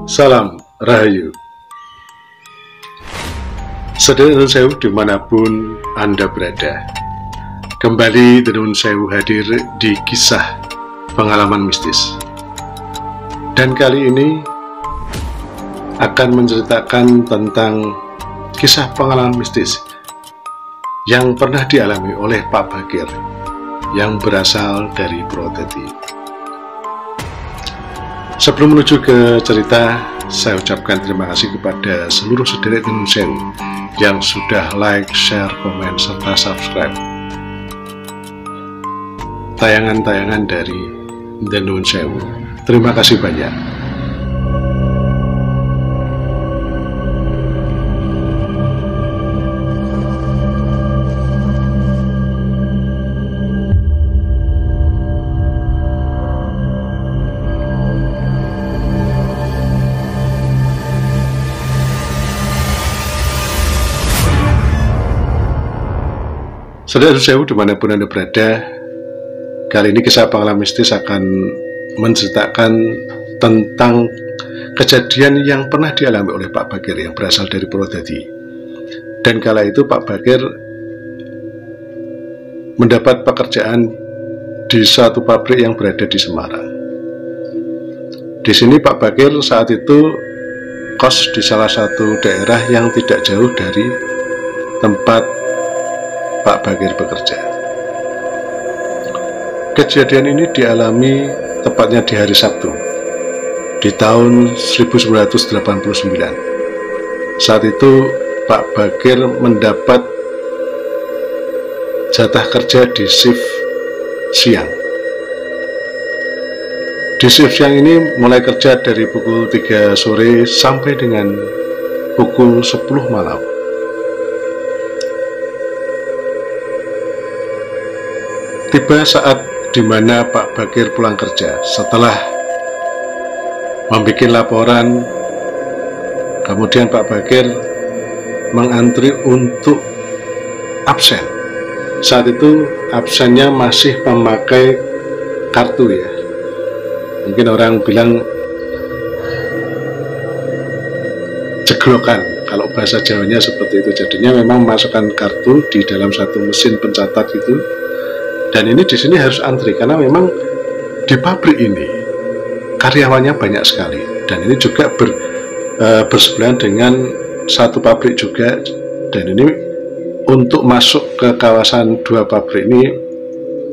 Salam Rahayu. Sedherek Nuwun Sewu dimanapun Anda berada, kembali Nuwun Sewu hadir di kisah pengalaman mistis. Dan kali ini akan menceritakan tentang kisah pengalaman mistis yang pernah dialami oleh Pak Bagir yang berasal dari Purwodadi. Sebelum menuju ke cerita, saya ucapkan terima kasih kepada seluruh sedherek Nuwun Sewu yang sudah like, share, komen, serta subscribe tayangan-tayangan dari Nuwun Sewu. Terima kasih banyak. Sedherek Nuwun Sewu dimanapun Anda berada, kali ini kisah pengalaman mistis akan menceritakan tentang kejadian yang pernah dialami oleh Pak Bagir yang berasal dari Purwodadi. Dan kala itu Pak Bagir mendapat pekerjaan di suatu pabrik yang berada di Semarang. Di sini Pak Bagir saat itu kos di salah satu daerah yang tidak jauh dari tempat Pak Bagir bekerja. Kejadian ini dialami tepatnya di hari Sabtu di tahun 1989. Saat itu Pak Bagir mendapat jatah kerja di shift siang. Di shift siang ini mulai kerja dari pukul 3 sore sampai dengan pukul 10 malam. Tiba saat di mana Pak Bagir pulang kerja setelah membuat laporan, kemudian Pak Bagir mengantri untuk absen. Saat itu absennya masih memakai kartu ya. Mungkin orang bilang jeglokan, kalau bahasa Jawanya seperti itu. Jadinya memang memasukkan kartu di dalam satu mesin pencatat itu. Dan ini di sini harus antri karena memang di pabrik ini karyawannya banyak sekali, dan ini juga bersebelahan dengan satu pabrik juga. Dan ini untuk masuk ke kawasan dua pabrik ini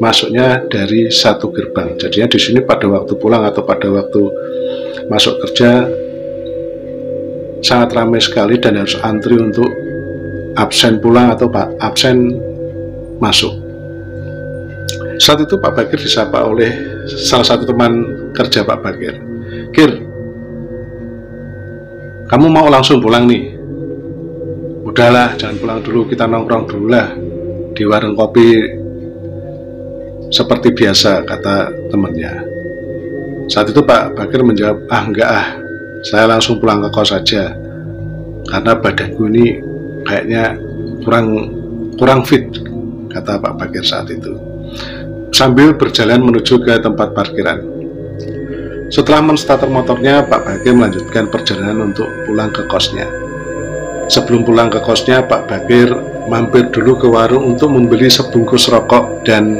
masuknya dari satu gerbang. Jadinya di sini pada waktu pulang atau pada waktu masuk kerja sangat ramai sekali dan harus antri untuk absen pulang atau absen masuk. Saat itu Pak Bagir disapa oleh salah satu teman kerja Pak Bagir. "Gir, kamu mau langsung pulang nih?" "Udahlah, jangan pulang dulu, kita nongkrong dulu lah di warung kopi seperti biasa," kata temannya. Saat itu Pak Bagir menjawab, "Enggak saya langsung pulang ke kos saja karena badanku ini kayaknya kurang fit," kata Pak Bagir saat itu, sambil berjalan menuju ke tempat parkiran. Setelah menstarter motornya, Pak Bagir melanjutkan perjalanan untuk pulang ke kosnya. Sebelum pulang ke kosnya, Pak Bagir mampir dulu ke warung untuk membeli sebungkus rokok dan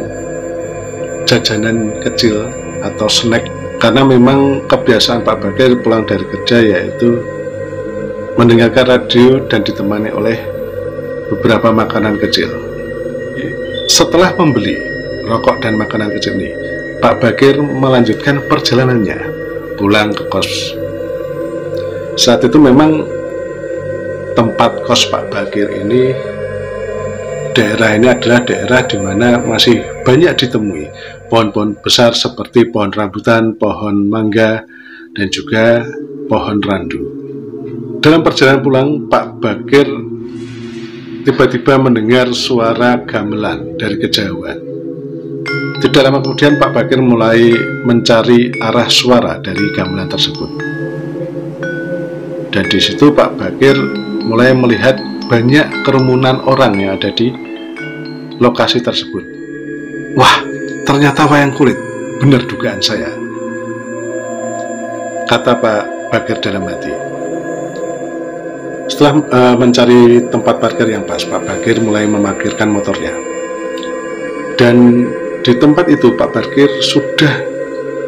jajanan kecil atau snack, karena memang kebiasaan Pak Bagir pulang dari kerja yaitu mendengarkan radio dan ditemani oleh beberapa makanan kecil. Setelah membeli rokok dan makanan kecil ini, Pak Bagir melanjutkan perjalanannya pulang ke kos. Saat itu memang tempat kos Pak Bagir ini, daerah ini adalah daerah di mana masih banyak ditemui pohon-pohon besar seperti pohon rambutan, pohon mangga, dan juga pohon randu. Dalam perjalanan pulang, Pak Bagir tiba-tiba mendengar suara gamelan dari kejauhan. Tidak lama kemudian Pak Bagir mulai mencari arah suara dari gamelan tersebut. Dan di situ Pak Bagir mulai melihat banyak kerumunan orang yang ada di lokasi tersebut. "Wah, ternyata wayang kulit, benar dugaan saya," kata Pak Bagir dalam hati. Setelah mencari tempat parkir yang pas, Pak Bagir mulai memarkirkan motornya. Dan di tempat itu Pak Bagir sudah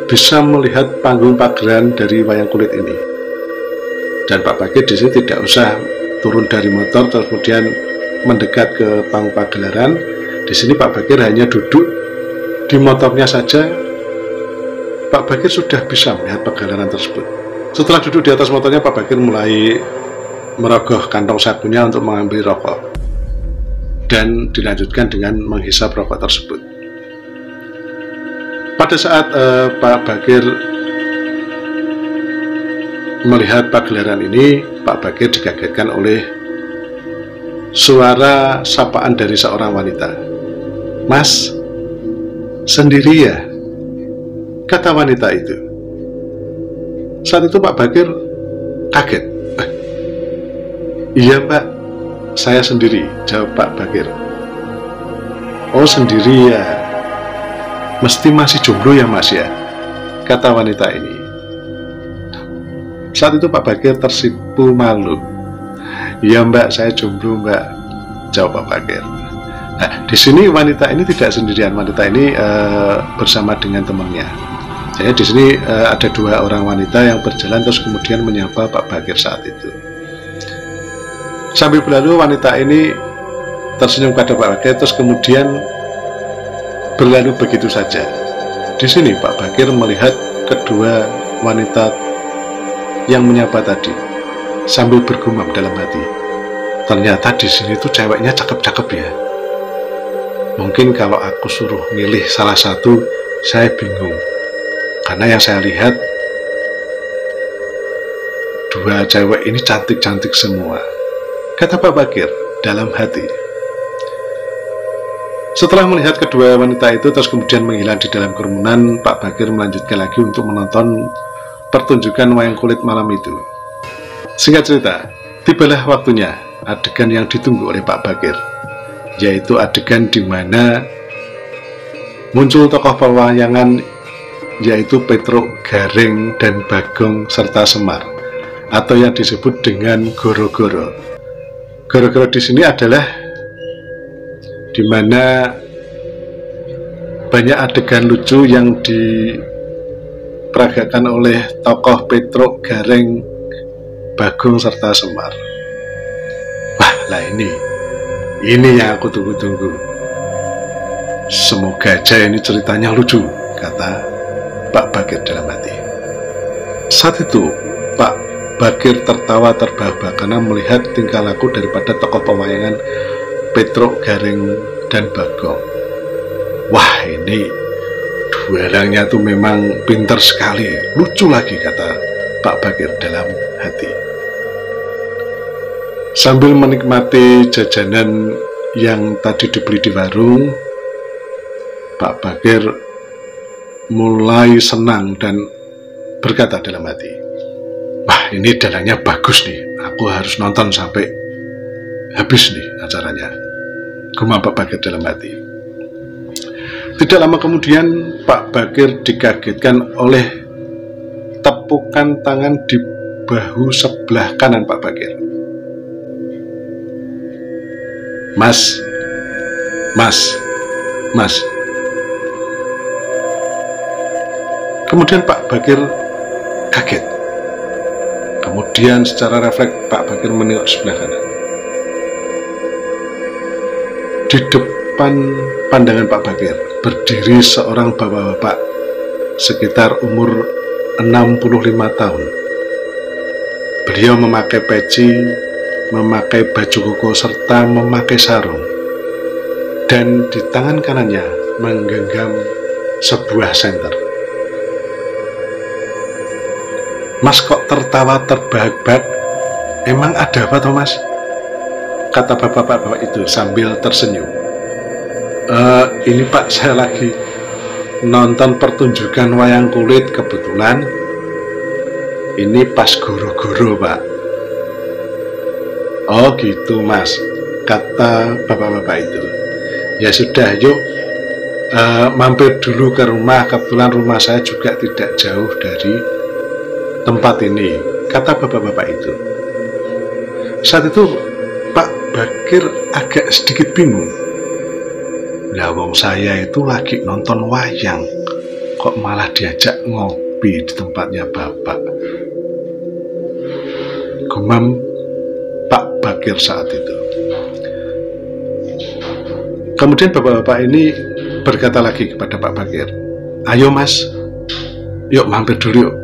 bisa melihat panggung pagelaran dari wayang kulit ini. Dan Pak Bagir di sini tidak usah turun dari motor terus kemudian mendekat ke panggung pagelaran. Di sini Pak Bagir hanya duduk di motornya saja. Pak Bagir sudah bisa melihat pagelaran tersebut. Setelah duduk di atas motornya, Pak Bagir mulai merogoh kantong sakunya untuk mengambil rokok dan dilanjutkan dengan menghisap rokok tersebut. Pada saat Pak Bagir melihat pagelaran ini, Pak Bagir dikagetkan oleh suara sapaan dari seorang wanita. "Mas, sendiri ya?" kata wanita itu. Saat itu Pak Bagir kaget. "Iya Pak, saya sendiri," jawab Pak Bagir. "Oh sendiri ya, mesti masih jomblo ya Mas ya?" kata wanita ini. Saat itu Pak Bagir tersipu malu. "Iya Mbak, saya jomblo Mbak," jawab Pak Bagir. Nah, di sini wanita ini tidak sendirian, wanita ini bersama dengan temannya. Jadi di sini ada dua orang wanita yang berjalan terus kemudian menyapa Pak Bagir saat itu. Sambil berlalu wanita ini tersenyum pada Pak Bagir terus kemudian berlalu begitu saja. Di sini Pak Bagir melihat kedua wanita yang menyapa tadi sambil bergumam dalam hati, ternyata di sini tuh ceweknya cakep-cakep ya. Mungkin kalau aku suruh milih salah satu, saya bingung. Karena yang saya lihat, dua cewek ini cantik-cantik semua, kata Pak Bagir dalam hati. Setelah melihat kedua wanita itu terus kemudian menghilang di dalam kerumunan, Pak Bagir melanjutkan lagi untuk menonton pertunjukan wayang kulit malam itu. Singkat cerita, tibalah waktunya adegan yang ditunggu oleh Pak Bagir, yaitu adegan di mana muncul tokoh pewayangan yaitu Petruk, Gareng, dan Bagong serta Semar, atau yang disebut dengan Goro-Goro. Goro-Goro di sini adalah di mana banyak adegan lucu yang diperagakan oleh tokoh Petruk, Gareng, Bagong serta Semar. Wah, lah ini yang aku tunggu-tunggu. Semoga aja ini ceritanya lucu, kata Pak Bagir dalam hati. Saat itu Pak Bagir tertawa terbahak-bahak karena melihat tingkah laku daripada tokoh pewayangan Petruk, Gareng, dan Bagong. Wah, ini duelangnya tuh memang pintar sekali, lucu lagi, kata Pak Bagir dalam hati. Sambil menikmati jajanan yang tadi dibeli di warung, Pak Bagir mulai senang dan berkata dalam hati, "Wah, ini dalangnya bagus nih, aku harus nonton sampai habis nih acaranya," gumam Pak Bagir dalam hati. Tidak lama kemudian Pak Bagir dikagetkan oleh tepukan tangan di bahu sebelah kanan Pak Bagir. Mas, Kemudian Pak Bagir kaget. Kemudian secara refleks Pak Bagir menengok sebelah kanan. Di depan pandangan Pak Bagir berdiri seorang bapak-bapak sekitar umur 65 tahun. Beliau memakai peci, memakai baju koko serta memakai sarung. Dan di tangan kanannya menggenggam sebuah senter. "Mas kok tertawa terbahak-bahak? Emang ada apa toh Mas?" kata bapak-bapak itu sambil tersenyum. Ini Pak, saya lagi nonton pertunjukan wayang kulit kebetulan. Ini pas goro-goro Pak." "Oh gitu Mas," kata bapak-bapak itu. "Ya sudah, yuk mampir dulu ke rumah, kebetulan rumah saya juga tidak jauh dari tempat ini. kata bapak-bapak itu. Saat itu Pak Bakir agak sedikit bingung. Lah wong saya itu lagi nonton wayang, kok malah diajak ngopi di tempatnya bapak. Gumam Pak Bakir saat itu. Kemudian bapak-bapak ini berkata lagi kepada Pak Bakir, ayo mas, yuk mampir dulu yuk.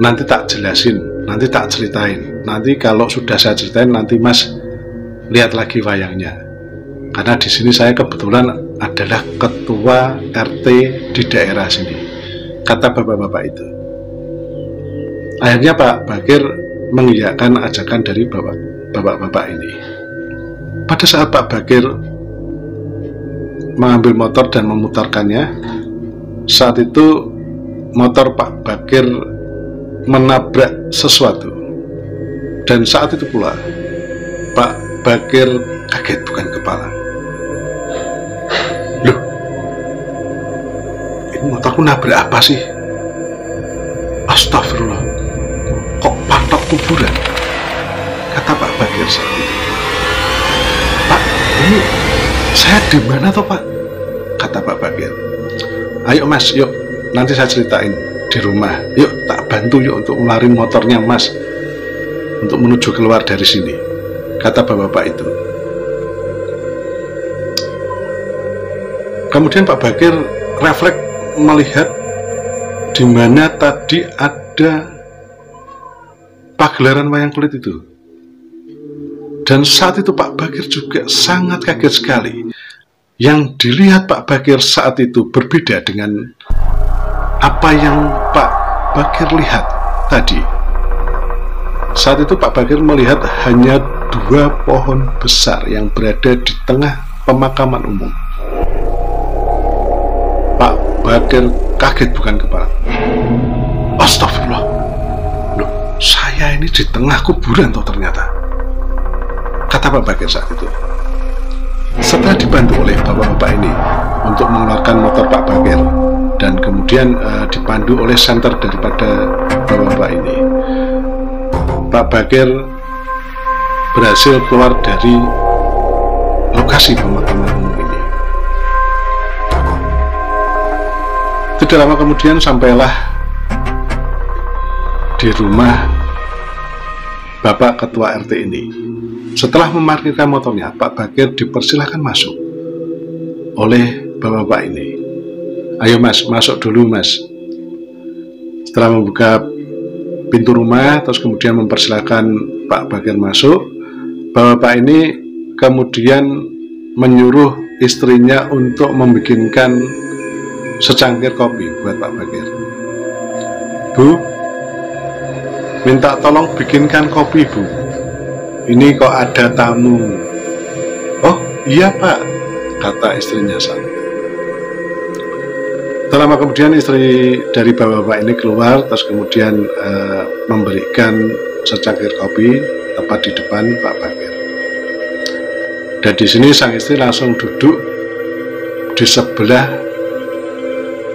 Nanti tak jelasin, nanti tak ceritain. Nanti kalau sudah saya ceritain, nanti mas lihat lagi wayangnya. Karena di sini saya kebetulan adalah ketua RT di daerah sini, kata bapak-bapak itu. Akhirnya Pak Bakir mengiyakan ajakan dari bapak-bapak ini. Pada saat Pak Bakir mengambil motor dan memutarkannya, saat itu motor Pak Bakir menabrak sesuatu, dan saat itu pula Pak Bakir kaget bukan kepala. Loh, ini motorku nabrak apa sih? Astagfirullah, kok patok kuburan? Kata Pak Bakir saat itu. Pak, ini saya di mana toh Pak? Kata Pak Bakir. Ayo mas, yuk nanti saya ceritain di rumah. Yuk tak bantu yuk untuk ngelarin motornya mas, untuk menuju keluar dari sini, kata bapak-bapak itu. Kemudian Pak Bakir refleks melihat di mana tadi ada pagelaran wayang kulit itu. Dan saat itu Pak Bakir juga sangat kaget sekali. Yang dilihat Pak Bakir saat itu berbeda dengan apa yang Pak Bakir lihat tadi. Saat itu Pak Bakir melihat hanya 2 pohon besar yang berada di tengah pemakaman umum. Pak Bakir kaget bukan kepala. Astagfirullah, loh, saya ini di tengah kuburan toh ternyata, kata Pak Bakir saat itu. Setelah dibantu oleh bapak-bapak ini untuk mengeluarkan motor Pak Bakir, dan kemudian dipandu oleh senter daripada bapak-bapak ini, Pak Bakir berhasil keluar dari lokasi pemakaman umum ini. Tidak lama kemudian sampailah di rumah Bapak Ketua RT ini. Setelah memarkirkan motornya, Pak Bakir dipersilahkan masuk oleh bapak-bapak ini. Ayo mas, masuk dulu mas. Setelah membuka pintu rumah, terus kemudian mempersilahkan Pak Bakir masuk, bapak-bapak ini kemudian menyuruh istrinya untuk membikinkan secangkir kopi buat Pak Bakir. Bu, minta tolong bikinkan kopi bu, ini kok ada tamu. Oh iya pak, kata istrinya saat itu. Tak lama kemudian istri dari bapak-bapak ini keluar, terus kemudian memberikan secangkir kopi tepat di depan Pak Bakir. Dan di sini sang istri langsung duduk di sebelah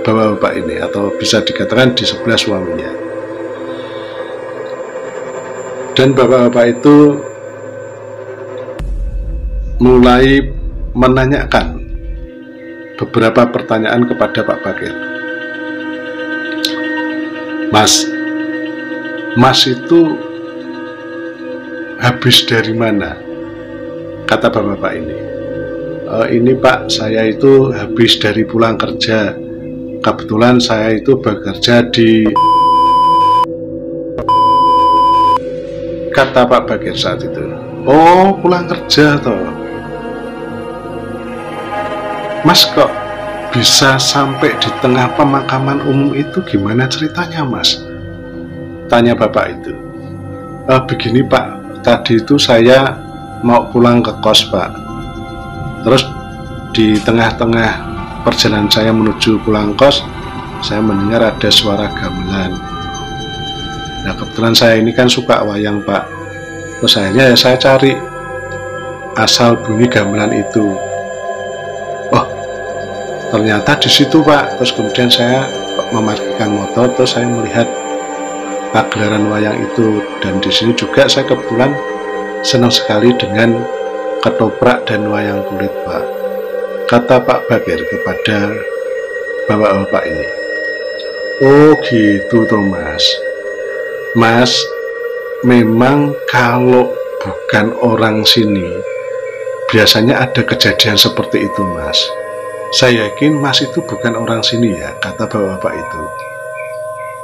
bapak-bapak ini, atau bisa dikatakan di sebelah suaminya. Dan bapak-bapak itu mulai menanyakan beberapa pertanyaan kepada Pak Bakir. Mas itu habis dari mana? Kata bapak-bapak ini. Ini Pak, saya itu habis dari pulang kerja. Kebetulan saya itu bekerja di... Kata Pak Bakir saat itu. Oh, pulang kerja toh. Mas kok bisa sampai di tengah pemakaman umum itu, gimana ceritanya mas? Tanya bapak itu. Begini pak, tadi itu saya mau pulang ke kos pak. Terus di tengah-tengah perjalanan saya menuju pulang kos, saya mendengar ada suara gamelan. Nah kebetulan saya ini kan suka wayang pak. Terus akhirnya ya saya cari asal bunyi gamelan itu. Ternyata di situ pak. Terus kemudian saya memarkirkan motor, terus saya melihat pagelaran wayang itu. Dan di sini juga saya kebetulan senang sekali dengan ketoprak dan wayang kulit, Pak. Kata Pak Bagir kepada bapak-bapak ini, oh gitu toh Mas. Mas, memang kalau bukan orang sini biasanya ada kejadian seperti itu Mas. Saya yakin Mas itu bukan orang sini ya, kata bapak-bapak itu.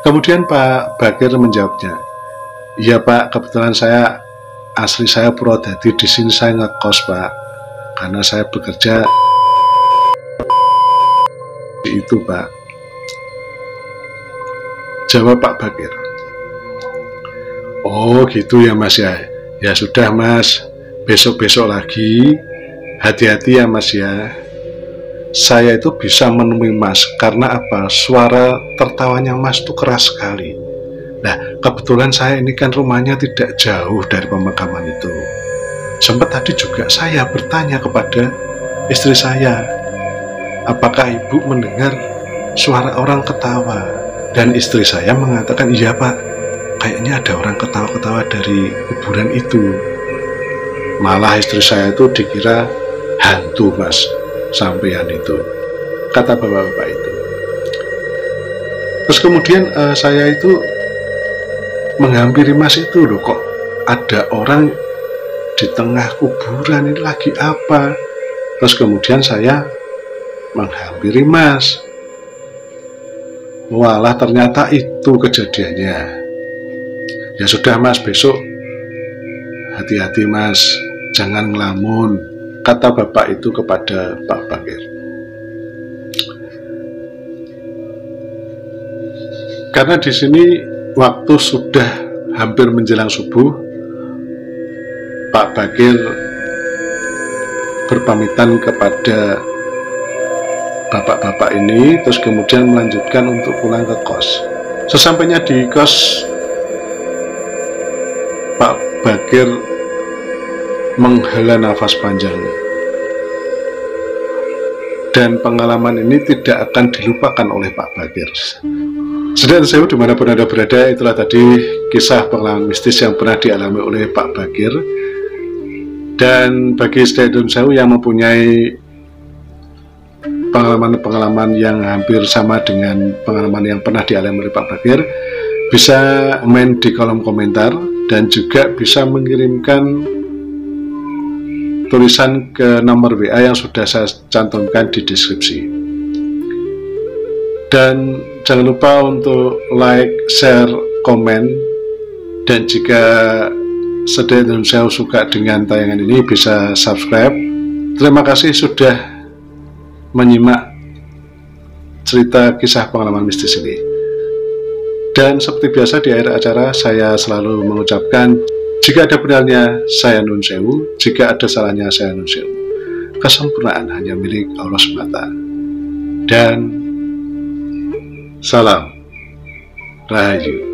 Kemudian Pak Bagir menjawabnya, iya Pak, kebetulan asli saya Purwodadi, di sini saya ngekos Pak, karena saya bekerja itu Pak. Jawab Pak Bagir. Oh gitu ya Mas ya. Ya sudah Mas, besok-besok lagi hati-hati ya Mas ya. Saya itu bisa menemui Mas karena apa? Suara tertawanya Mas itu keras sekali. Nah kebetulan saya ini kan rumahnya tidak jauh dari pemakaman itu. Sempat tadi juga saya bertanya kepada istri saya, apakah ibu mendengar suara orang ketawa? Dan istri saya mengatakan, iya Pak, kayaknya ada orang ketawa-ketawa dari kuburan itu. Malah istri saya itu dikira hantu Mas, sampean itu, kata bapak-bapak itu. Terus kemudian saya itu menghampiri Mas itu, loh kok ada orang di tengah kuburan, ini lagi apa? Terus kemudian saya menghampiri Mas. Walah ternyata itu kejadiannya. Ya sudah Mas, besok hati-hati Mas, jangan ngelamun, kata bapak itu kepada Pak Bagir. Karena di sini waktu sudah hampir menjelang subuh, Pak Bagir berpamitan kepada bapak-bapak ini, terus kemudian melanjutkan untuk pulang ke kos. Sesampainya di kos, Pak Bagir menghela nafas panjang, dan pengalaman ini tidak akan dilupakan oleh Pak Bagir. Saudara saya dimanapun Anda berada, itulah tadi kisah pengalaman mistis yang pernah dialami oleh Pak Bagir. Dan bagi Stadium Sewu yang mempunyai pengalaman-pengalaman yang hampir sama dengan pengalaman yang pernah dialami oleh Pak Bagir, bisa main di kolom komentar dan juga bisa mengirimkan tulisan ke nomor WA yang sudah saya cantumkan di deskripsi. Dan jangan lupa untuk like, share, komen, dan jika Stadium Sewu suka dengan tayangan ini bisa subscribe. Terima kasih sudah menyimak cerita kisah pengalaman mistis ini. Dan seperti biasa di akhir acara saya selalu mengucapkan, jika ada benarnya saya nun sewu, jika ada salahnya saya nun sewu. Kesempurnaan hanya milik Allah semata. Dan salam Rahayu.